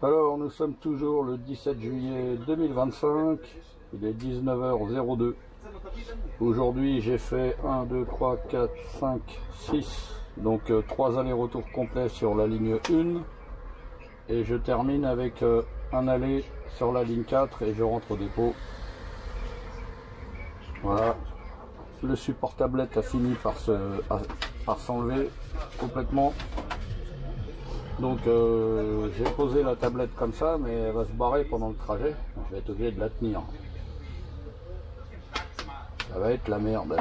Alors, nous sommes toujours le 17 juillet 2025, il est 19h02. Aujourd'hui, j'ai fait 1, 2, 3, 4, 5, 6, donc 3 allers-retours complets sur la ligne 1. Et je termine avec un aller sur la ligne 4 et je rentre au dépôt. Voilà, le support tablette a fini par s'enlever complètement. Donc j'ai posé la tablette comme ça, mais elle va se barrer pendant le trajet. Je vais être obligé de la tenir. Ça va être la merde.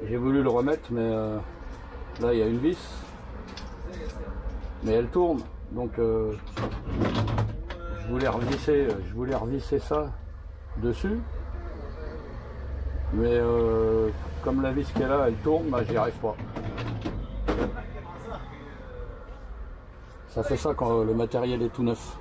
J'ai voulu le remettre, mais là il y a une vis. Mais elle tourne. Donc je voulais revisser ça dessus. Mais comme la vis qui est là, elle tourne, bah, j'y arrive pas. Ça fait ça quand le matériel est tout neuf.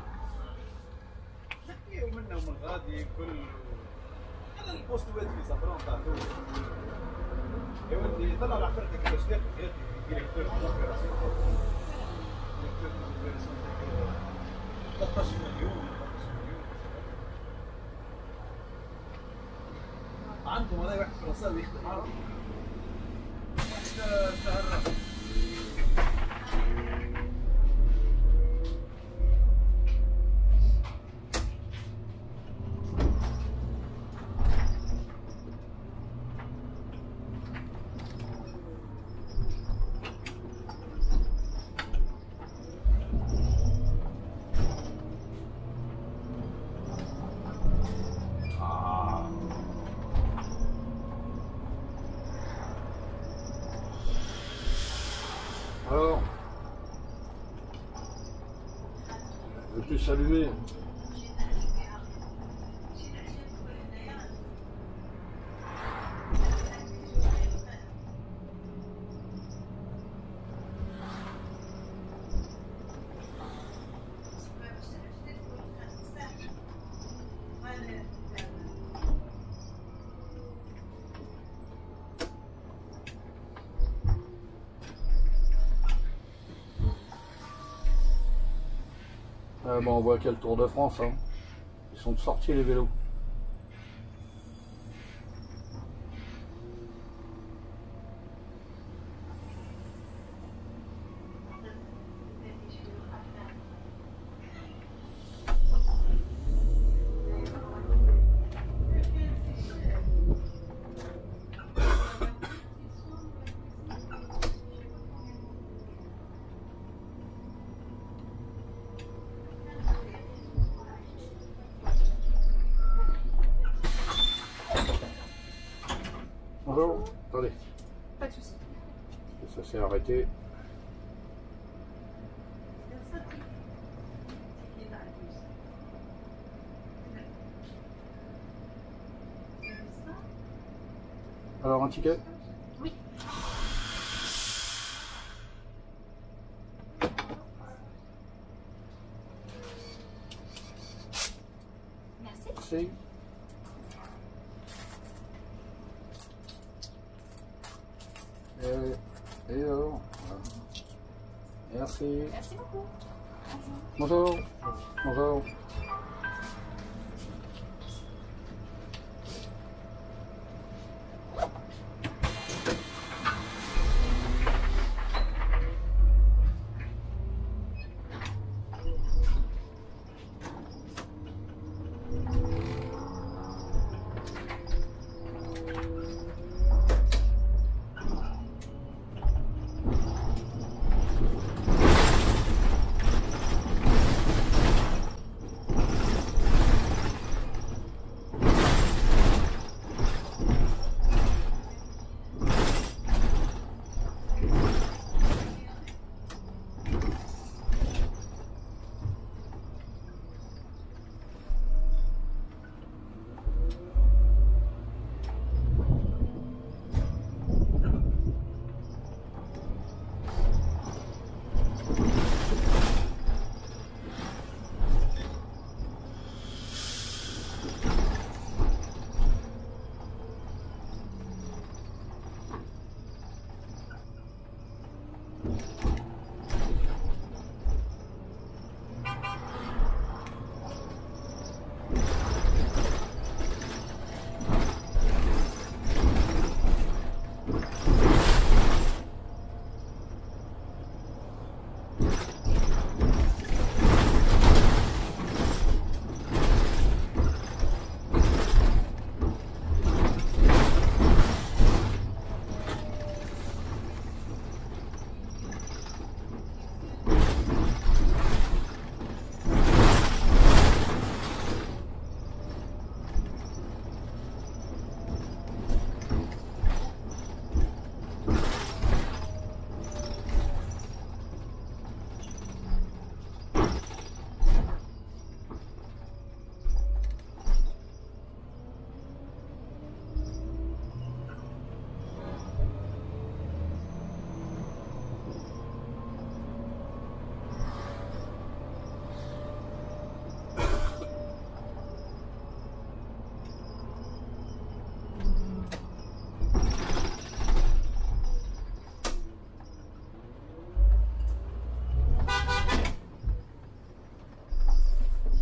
Alors, je peux s'allumer. Bon, on voit qu'il y a le Tour de France, hein. Ils sont sortis les vélos. Bonjour, attendez. Pas de soucis. Ça s'est arrêté. Alors un ticket? Oui. Merci. Merci. Et alors, voilà. Merci. Merci beaucoup. Bonjour. Bonjour.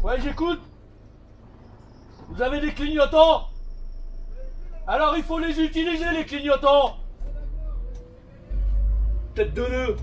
Ouais, j'écoute. Vous avez des clignotants? Alors il faut les utiliser, les clignotants. Tête de nœud.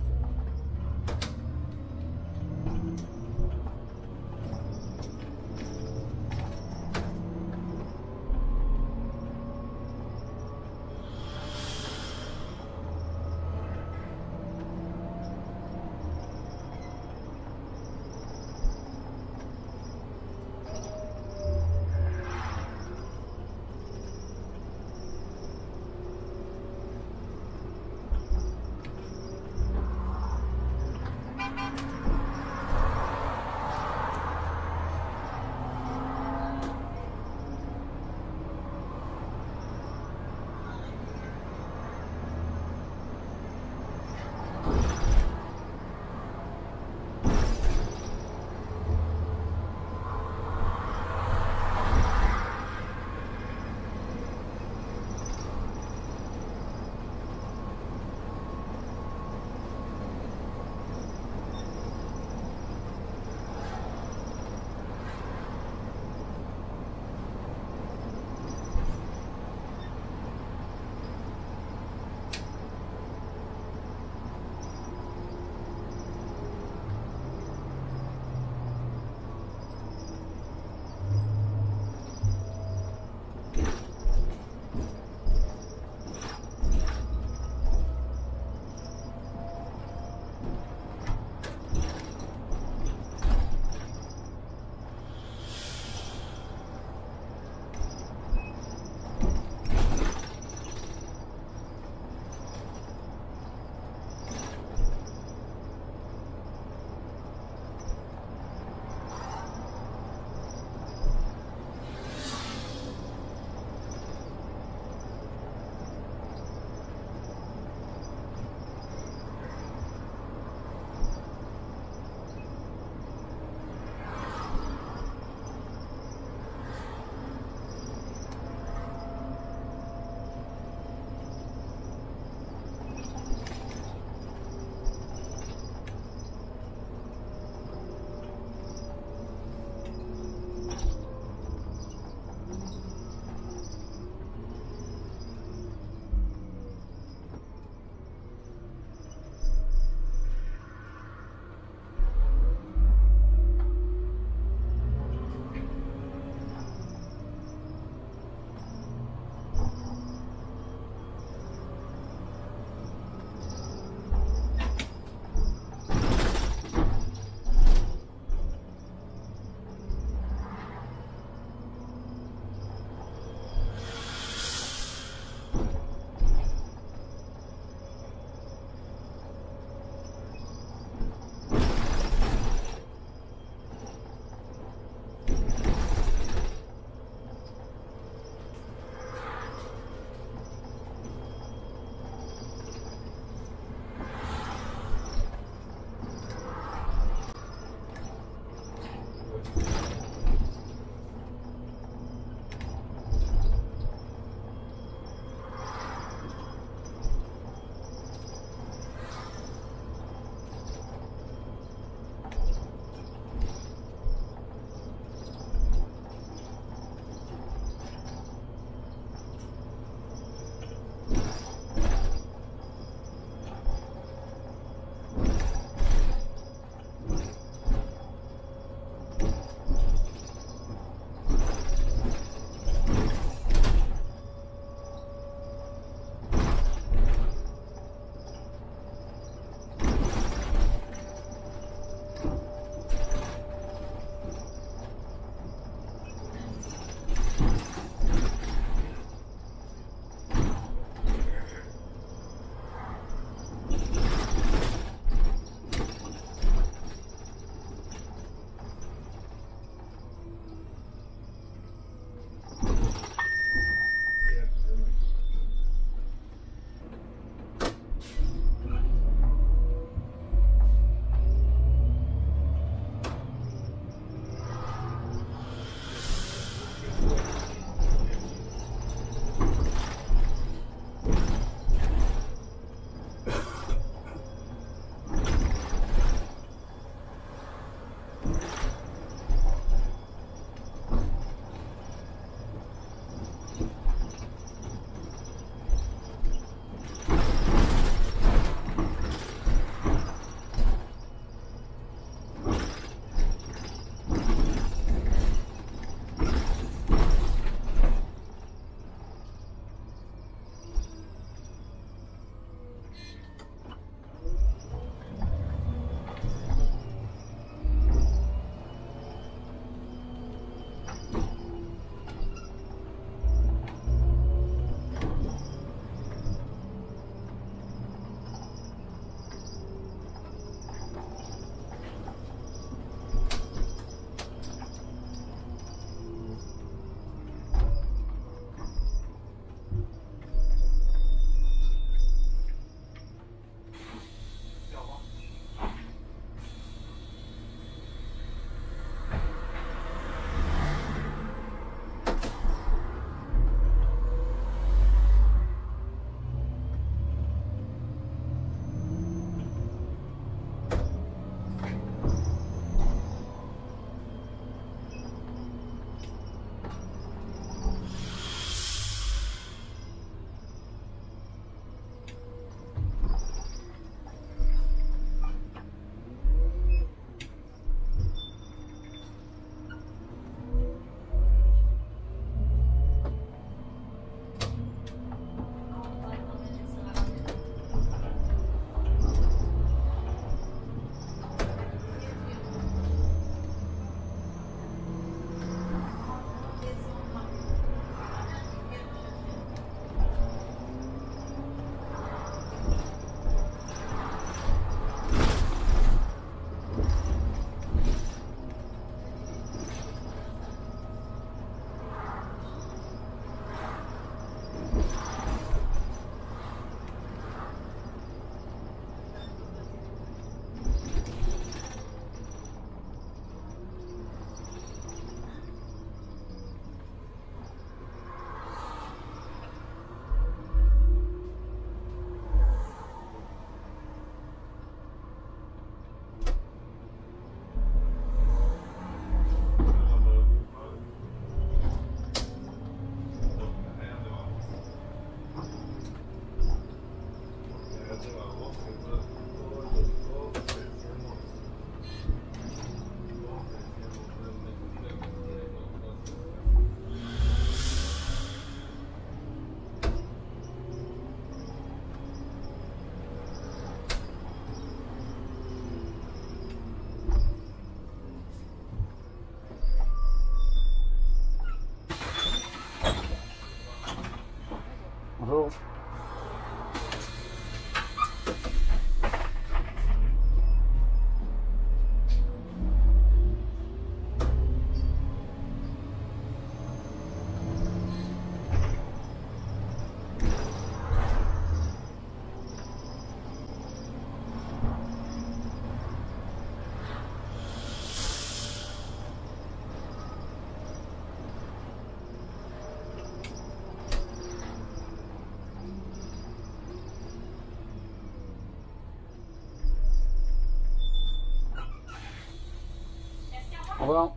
revoir.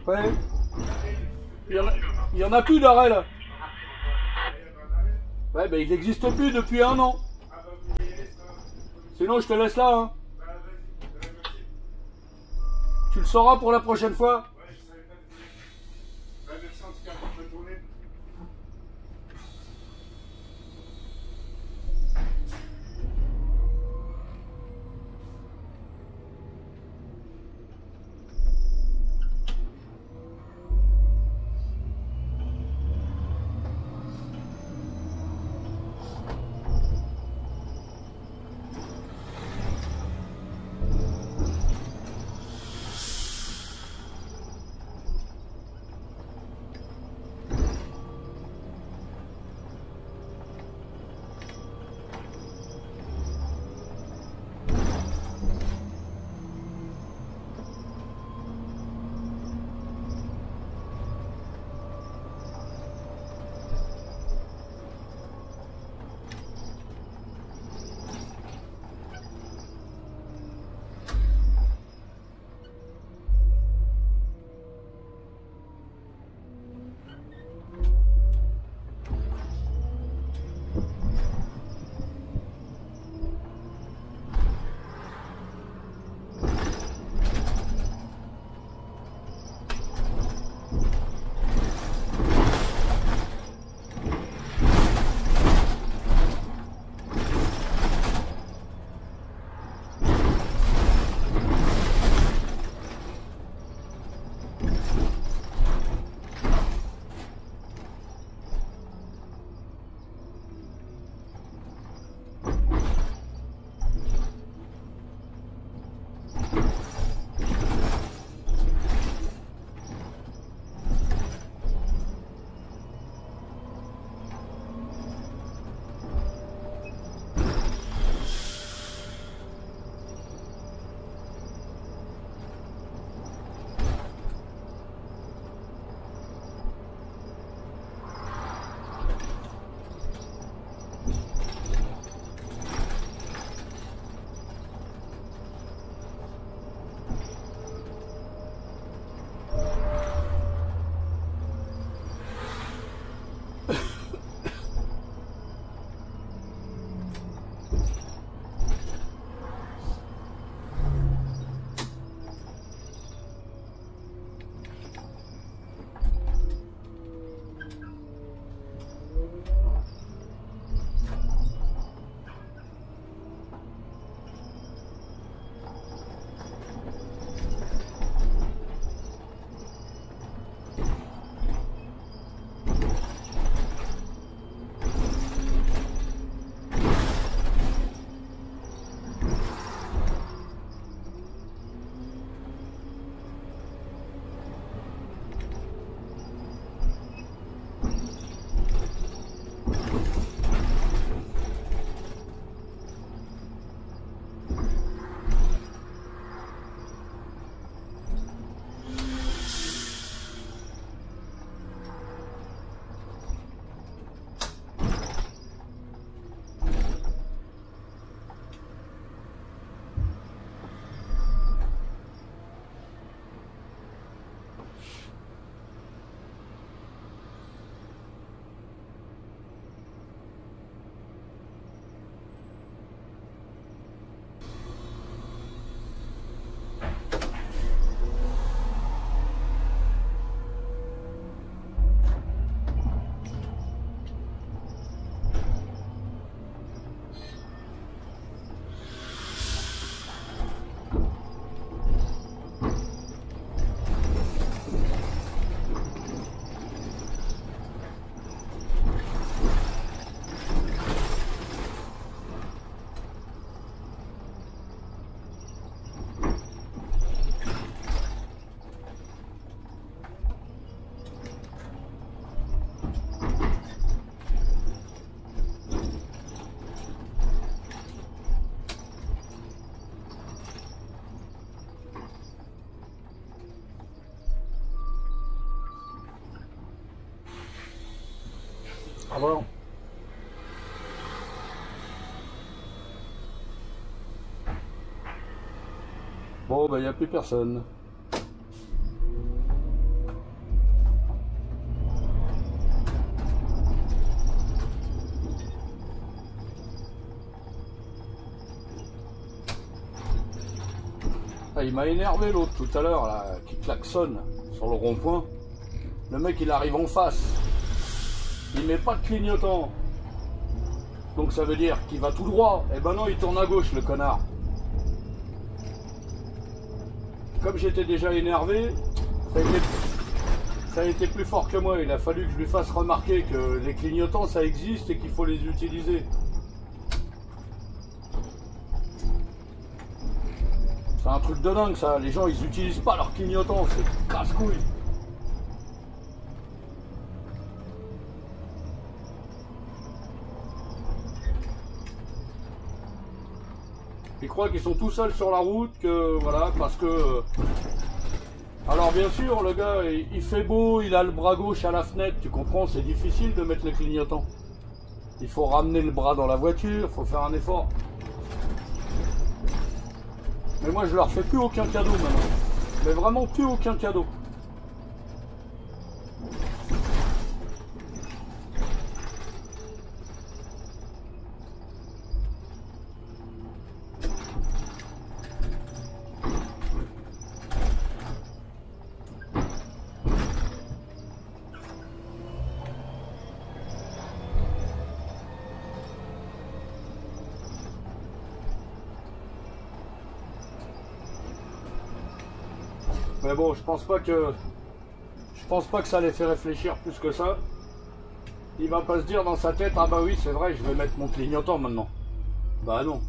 Ouais. Il y en a plus d'arrêt là. Ouais, ben il n'existe plus depuis 1 an. Sinon je te laisse là. Hein. Tu le sauras pour la prochaine fois. Ah bon. Bon, bah, il n'y a plus personne. Ah, il m'a énervé l'autre tout à l'heure, là, qui klaxonne sur le rond-point. Le mec, il arrive en face. Il met pas de clignotant. Donc ça veut dire qu'il va tout droit. Eh ben non, il tourne à gauche, le connard. Comme j'étais déjà énervé, ça a été plus fort que moi. Il a fallu que je lui fasse remarquer que les clignotants, ça existe et qu'il faut les utiliser. C'est un truc de dingue, ça. Les gens, ils utilisent pas leurs clignotants. C'est casse-couille. Ils croient qu'ils sont tout seuls sur la route, que voilà, parce que... Alors bien sûr, le gars, il fait beau, il a le bras gauche à la fenêtre, tu comprends, c'est difficile de mettre le clignotant. Il faut ramener le bras dans la voiture, il faut faire un effort. Mais moi, je leur fais plus aucun cadeau maintenant. Mais vraiment plus aucun cadeau. Mais bon, je pense pas que ça les fait réfléchir plus que ça. Il va pas se dire dans sa tête, ah bah oui, c'est vrai, je vais mettre mon clignotant maintenant. Bah non.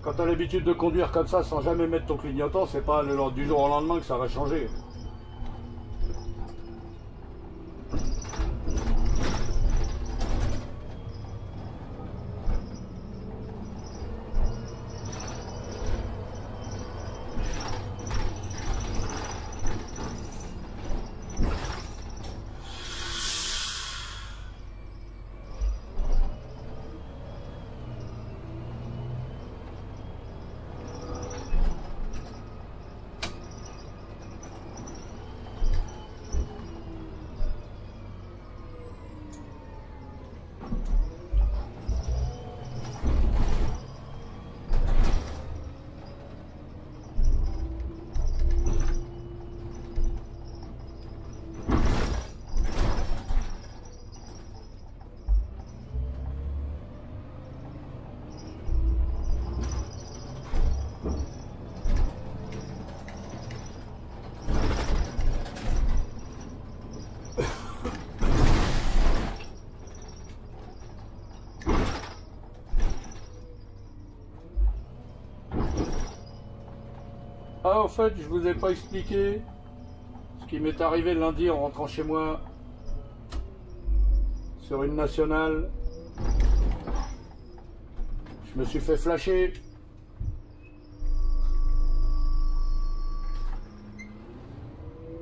Quand tu as l'habitude de conduire comme ça sans jamais mettre ton clignotant, c'est pas du jour au lendemain que ça va changer. Ah, en fait, je vous ai pas expliqué ce qui m'est arrivé lundi en rentrant chez moi sur une nationale. Je me suis fait flasher.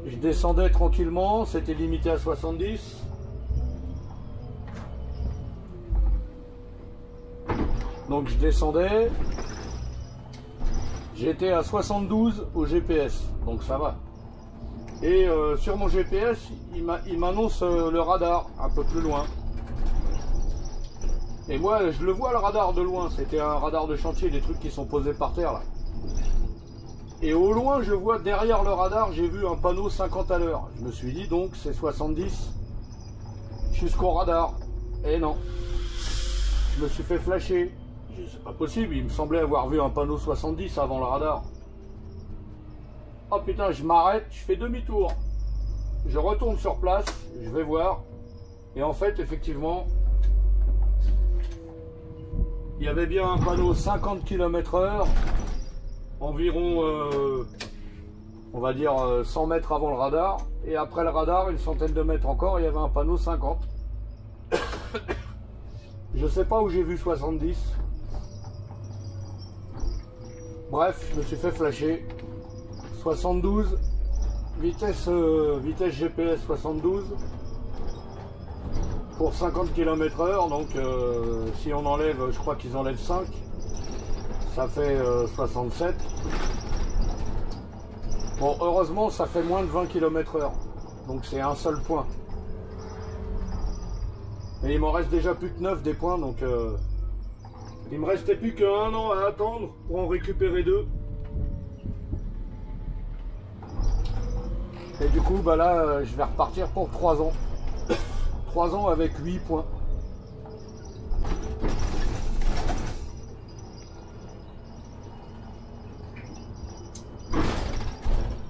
Je descendais tranquillement, c'était limité à 70. Donc je descendais. J'étais à 72 au GPS, donc ça va. Et sur mon GPS, il m'annonce le radar un peu plus loin. Et moi, je le vois le radar de loin. C'était un radar de chantier, des trucs qui sont posés par terre là. Et au loin, je vois derrière le radar, j'ai vu un panneau 50 à l'heure. Je me suis dit donc c'est 70 jusqu'au radar. Et non, je me suis fait flasher. C'est pas possible, il me semblait avoir vu un panneau 70 avant le radar. Oh putain, je m'arrête, je fais demi-tour. Je retourne sur place, je vais voir. Et en fait, effectivement, il y avait bien un panneau 50 km/h, environ, on va dire, 100 mètres avant le radar. Et après le radar, une centaine de mètres encore, il y avait un panneau 50. Je sais pas où j'ai vu 70. Bref, je me suis fait flasher. 72 vitesse GPS 72 pour 50 km/h. Donc si on enlève, je crois qu'ils enlèvent 5, ça fait 67. Bon, heureusement, ça fait moins de 20 km/h. Donc c'est un seul point. Et il m'en reste déjà plus que 9 des points, donc il me restait plus qu'un an à attendre pour en récupérer 2. Et du coup, bah là, je vais repartir pour 3 ans. 3 ans avec 8 points.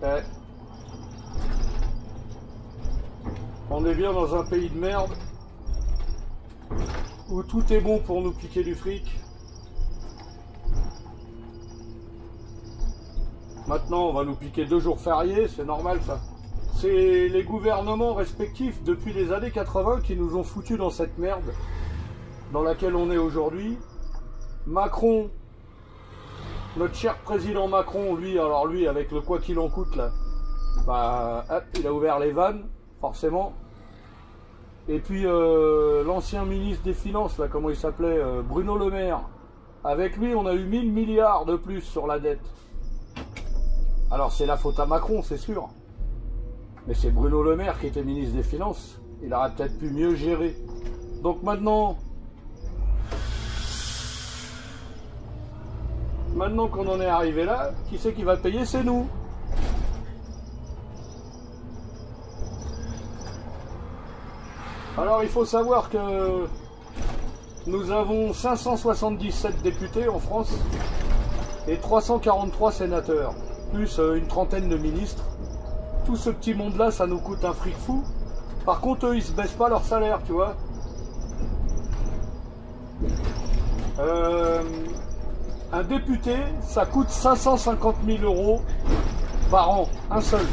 Ouais. On est bien dans un pays de merde où tout est bon pour nous piquer du fric. Maintenant, on va nous piquer 2 jours fériés, c'est normal ça. C'est les gouvernements respectifs depuis les années 80 qui nous ont foutus dans cette merde dans laquelle on est aujourd'hui. Macron, notre cher président Macron, lui, alors lui, avec le quoi qu'il en coûte là, bah, hop, il a ouvert les vannes, forcément. Et puis l'ancien ministre des Finances, là, comment il s'appelait, Bruno Le Maire, avec lui, on a eu 1000 milliards de plus sur la dette. Alors c'est la faute à Macron, c'est sûr. Mais c'est Bruno Le Maire qui était ministre des Finances. Il aurait peut-être pu mieux gérer. Donc maintenant qu'on en est arrivé là, qui c'est qui va payer? C'est nous. Alors il faut savoir que nous avons 577 députés en France et 343 sénateurs, plus une trentaine de ministres. Tout ce petit monde-là, ça nous coûte un fric fou. Par contre, eux, ils se baissent pas leur salaire, tu vois. Un député, ça coûte 550 000 euros par an, un seul.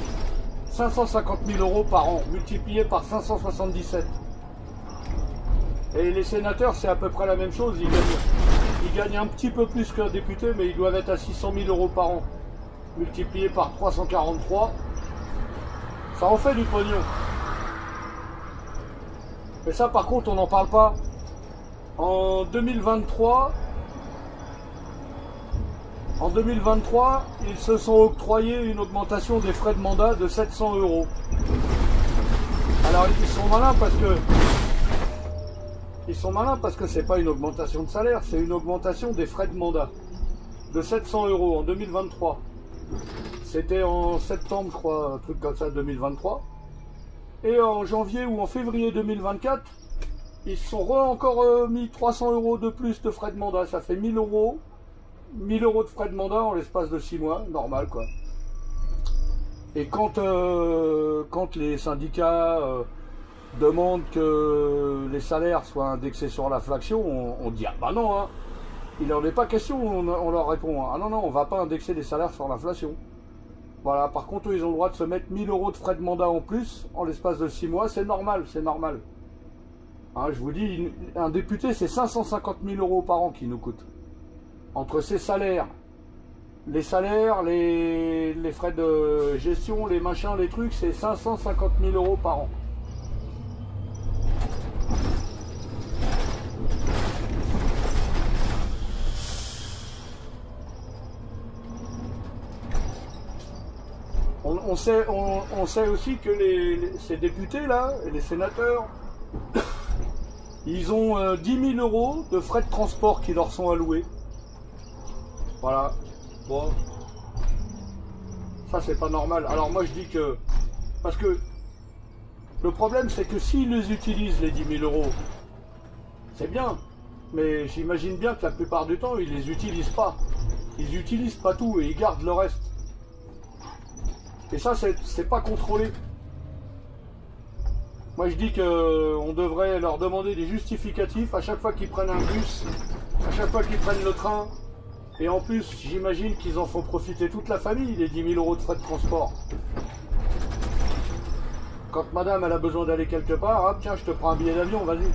550 000 euros par an, multiplié par 577. Et les sénateurs, c'est à peu près la même chose. Ils gagnent un petit peu plus qu'un député, mais ils doivent être à 600 000 euros par an, multiplié par 343. Ça en fait du pognon. Et ça, par contre, on n'en parle pas. En 2023, ils se sont octroyés une augmentation des frais de mandat de 700 euros. Alors, ils sont malins parce que c'est pas une augmentation de salaire, c'est une augmentation des frais de mandat de 700 euros en 2023. C'était en septembre, je crois, un truc comme ça, 2023. Et en janvier ou en février 2024, ils se sont encore mis 300 euros de plus de frais de mandat. Ça fait 1000 euros. 1000 euros de frais de mandat en l'espace de 6 mois, normal quoi. Et quand les syndicats demandent que les salaires soient indexés sur l'inflation, on dit ah bah non, hein, il n'en est pas question, on leur répond ah non, on va pas indexer les salaires sur l'inflation. Voilà, par contre, eux, ils ont le droit de se mettre 1000 euros de frais de mandat en plus en l'espace de 6 mois, c'est normal, c'est normal. Hein, je vous dis, un député, c'est 550 000 euros par an qui nous coûte. Entre ses salaires, les frais de gestion, les machins, les trucs, c'est 550 000 euros par an. On sait aussi que ces députés-là, et les sénateurs, ils ont 10 000 euros de frais de transport qui leur sont alloués. Voilà. Bon. Ça, c'est pas normal. Alors moi, je dis que... Parce que le problème, c'est que s'ils les utilisent, les 10 000 euros, c'est bien. Mais j'imagine bien que la plupart du temps, ils les utilisent pas. Ils utilisent pas tout et ils gardent le reste. Et ça, c'est pas contrôlé. Moi, je dis qu'on devrait leur demander des justificatifs à chaque fois qu'ils prennent un bus, à chaque fois qu'ils prennent le train. Et en plus, j'imagine qu'ils en font profiter toute la famille, les 10 000 euros de frais de transport. Quand madame, elle a besoin d'aller quelque part, hop, tiens, je te prends un billet d'avion, vas-y.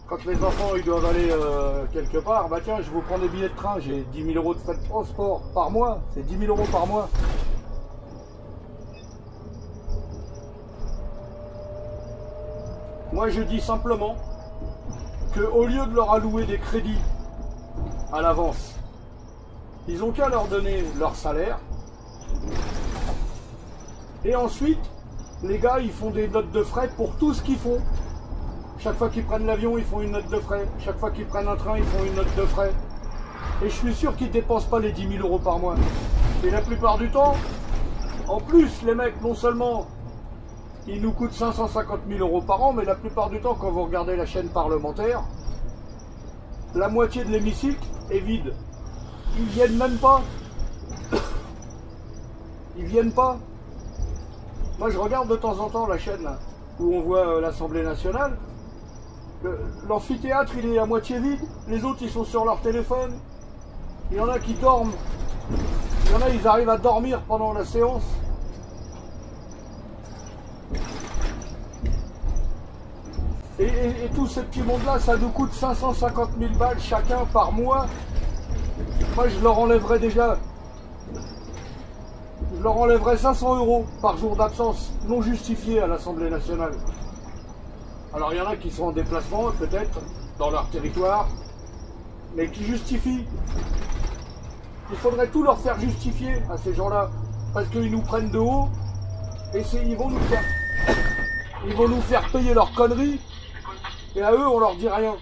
Quand les enfants, ils doivent aller quelque part, bah tiens, je vous prends des billets de train, j'ai 10 000 euros de frais de transport par mois, c'est 10 000 euros par mois. Moi je dis simplement qu'au lieu de leur allouer des crédits à l'avance, ils ont qu'à leur donner leur salaire. Et ensuite, les gars, ils font des notes de frais pour tout ce qu'ils font. Chaque fois qu'ils prennent l'avion, ils font une note de frais. Chaque fois qu'ils prennent un train, ils font une note de frais. Et je suis sûr qu'ils ne dépensent pas les 10 000 € par mois. Et la plupart du temps, en plus, les mecs, non seulement ils nous coûtent 550 000 € par an, mais la plupart du temps, quand vous regardez la chaîne parlementaire, la moitié de l'hémicycle est vide. Ils viennent même pas. Ils viennent pas. Moi, je regarde de temps en temps la chaîne là, où on voit l'Assemblée nationale. L'amphithéâtre, il est à moitié vide. Les autres, ils sont sur leur téléphone. Il y en a qui dorment. Il y en a, ils arrivent à dormir pendant la séance. Et tous ces petits mondes-là, ça nous coûte 550 000 balles chacun par mois. Moi, je leur enlèverais déjà... Je leur enlèverais 500 € par jour d'absence non justifiée à l'Assemblée nationale. Alors, il y en a qui sont en déplacement, peut-être, dans leur territoire, mais qui justifient. Il faudrait tout leur faire justifier à ces gens-là, parce qu'ils nous prennent de haut, et ils vont nous faire payer leurs conneries, et à eux, on leur dit rien.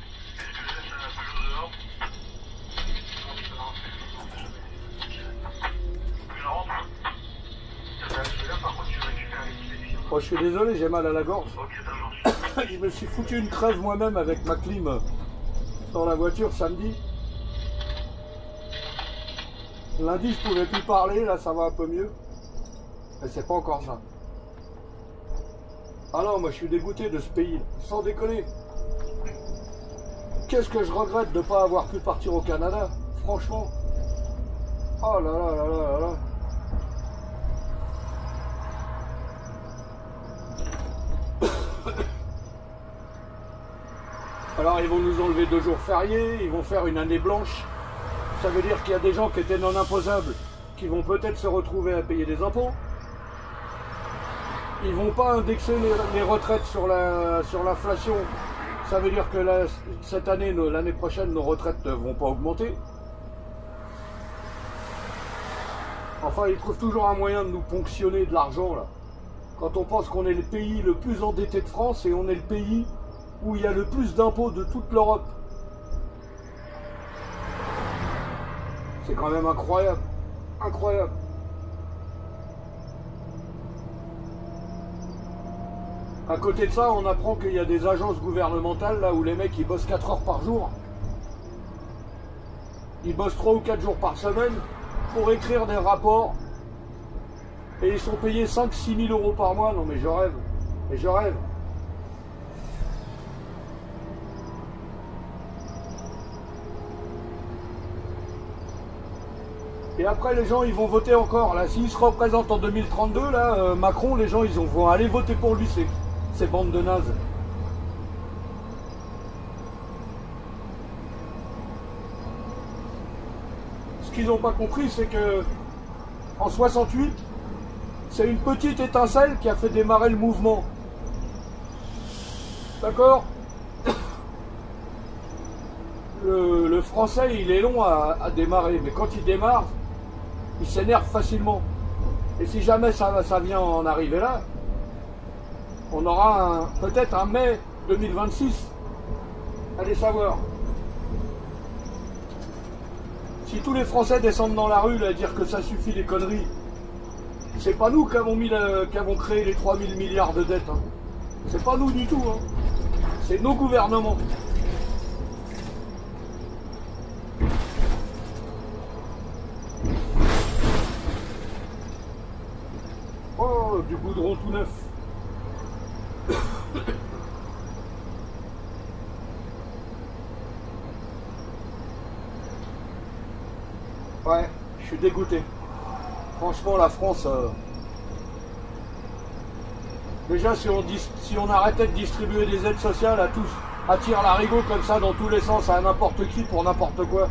Oh, je suis désolé, j'ai mal à la gorge. Je me suis foutu une crève moi-même avec ma clim dans la voiture samedi. Lundi, je pouvais plus parler, là ça va un peu mieux. Mais c'est pas encore ça. Ah non, moi je suis dégoûté de ce pays, sans déconner. Qu'est-ce que je regrette de ne pas avoir pu partir au Canada, franchement. Oh là là là là là là. Alors ils vont nous enlever 2 jours fériés, ils vont faire une année blanche. Ça veut dire qu'il y a des gens qui étaient non imposables, qui vont peut-être se retrouver à payer des impôts. Ils vont pas indexer les retraites sur l'inflation. Ça veut dire que cette année, l'année prochaine, nos retraites ne vont pas augmenter. Enfin, ils trouvent toujours un moyen de nous ponctionner de l'argent, là. Quand on pense qu'on est le pays le plus endetté de France et on est le pays où il y a le plus d'impôts de toute l'Europe. C'est quand même incroyable. Incroyable. À côté de ça, on apprend qu'il y a des agences gouvernementales là où les mecs ils bossent 4 heures par jour. Ils bossent 3 ou 4 jours par semaine pour écrire des rapports. Et ils sont payés 5-6 000 € par mois. Non mais je rêve. Et je rêve. Et après les gens ils vont voter encore. Là, s'ils se représentent en 2032, là, Macron, les gens ils vont aller voter pour lui, ces bandes de nazes. Ce qu'ils n'ont pas compris, c'est que en 68, c'est une petite étincelle qui a fait démarrer le mouvement. D'accord? Le français, il est long à démarrer, mais quand il démarre, il s'énerve facilement. Et si jamais ça vient en arriver là, on aura peut-être un mai 2026. Allez savoir. Si tous les Français descendent dans la rue là, à dire que ça suffit les conneries, c'est pas nous qui avons créé les 3 000 milliards de dettes. Hein. C'est pas nous du tout. Hein. C'est nos gouvernements. Oh, du goudron tout neuf. Ouais, je suis dégoûté. Franchement, la France... Déjà, si on arrêtait de distribuer des aides sociales à tous, à tire-larigot comme ça dans tous les sens, à n'importe qui pour n'importe quoi.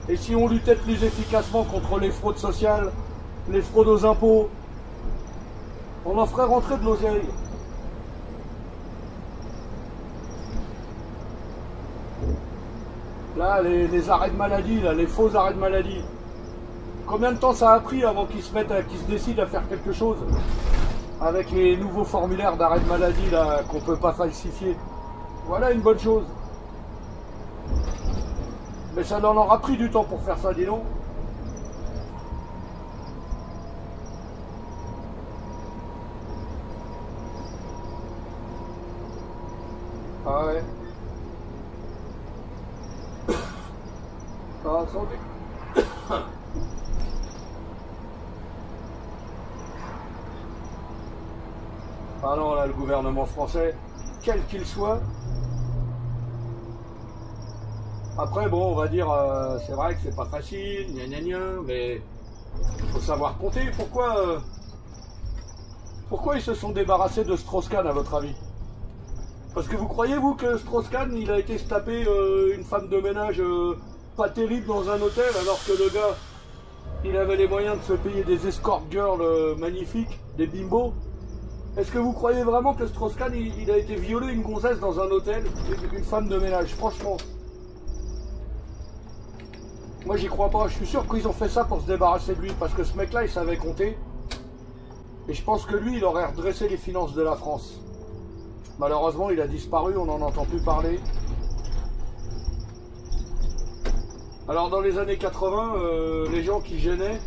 Et si on luttait plus efficacement contre les fraudes sociales, les fraudes aux impôts, On en ferait rentrer de l'oseille. Là, les arrêts de maladie, là, les faux arrêts de maladie. Combien de temps ça a pris avant qu'ils se décident à faire quelque chose avec les nouveaux formulaires d'arrêt de maladie là qu'on peut pas falsifier? Voilà une bonne chose. Mais ça en aura pris du temps pour faire ça, dis donc. Ah ouais. Ah, attendez. Ah non, là, le gouvernement français, quel qu'il soit. Après, bon, on va dire, c'est vrai que c'est pas facile, gna gna gna, mais il faut savoir compter. Pourquoi ils se sont débarrassés de Strauss-Kahn, à votre avis? Parce que vous croyez, vous, que Strauss-Kahn, il a été se taper une femme de ménage pas terrible dans un hôtel, alors que le gars, il avait les moyens de se payer des escort girls magnifiques, des bimbos? Est-ce que vous croyez vraiment que Strauss-Kahn, il a été violé une gonzesse dans un hôtel, une femme de ménage? Franchement. Moi, j'y crois pas. Je suis sûr qu'ils ont fait ça pour se débarrasser de lui, parce que ce mec-là, il savait compter. Et je pense que lui, il aurait redressé les finances de la France. Malheureusement, il a disparu, on n'en entend plus parler. Alors, dans les années 80, les gens qui gênaient...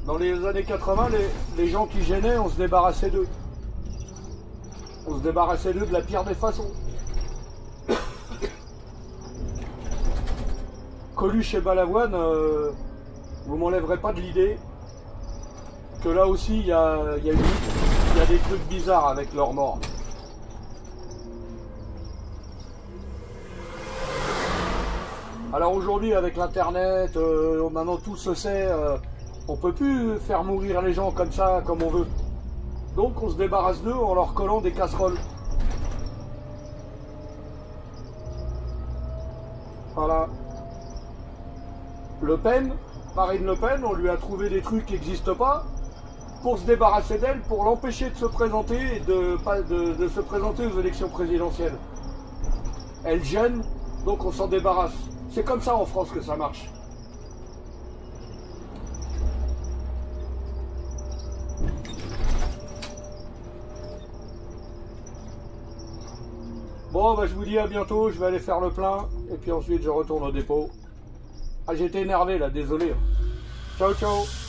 Dans les années 80, les gens qui gênaient, on se débarrassait d'eux. On se débarrassait d'eux de la pire des façons. Coluche et Balavoine, vous m'enlèverez pas de l'idée que là aussi il y a des trucs bizarres avec leur mort. Alors aujourd'hui avec l'internet, maintenant tout se sait, on peut plus faire mourir les gens comme ça, comme on veut. Donc on se débarrasse d'eux en leur collant des casseroles. Voilà. Le Pen, Marine Le Pen, on lui a trouvé des trucs qui n'existent pas pour se débarrasser d'elle, pour l'empêcher de se présenter et de se présenter aux élections présidentielles. Elle gêne, donc on s'en débarrasse. C'est comme ça en France que ça marche. Bon, bah, je vous dis à bientôt, je vais aller faire le plein, et puis ensuite je retourne au dépôt. Ah, j'étais énervé là, désolé. Ciao, ciao.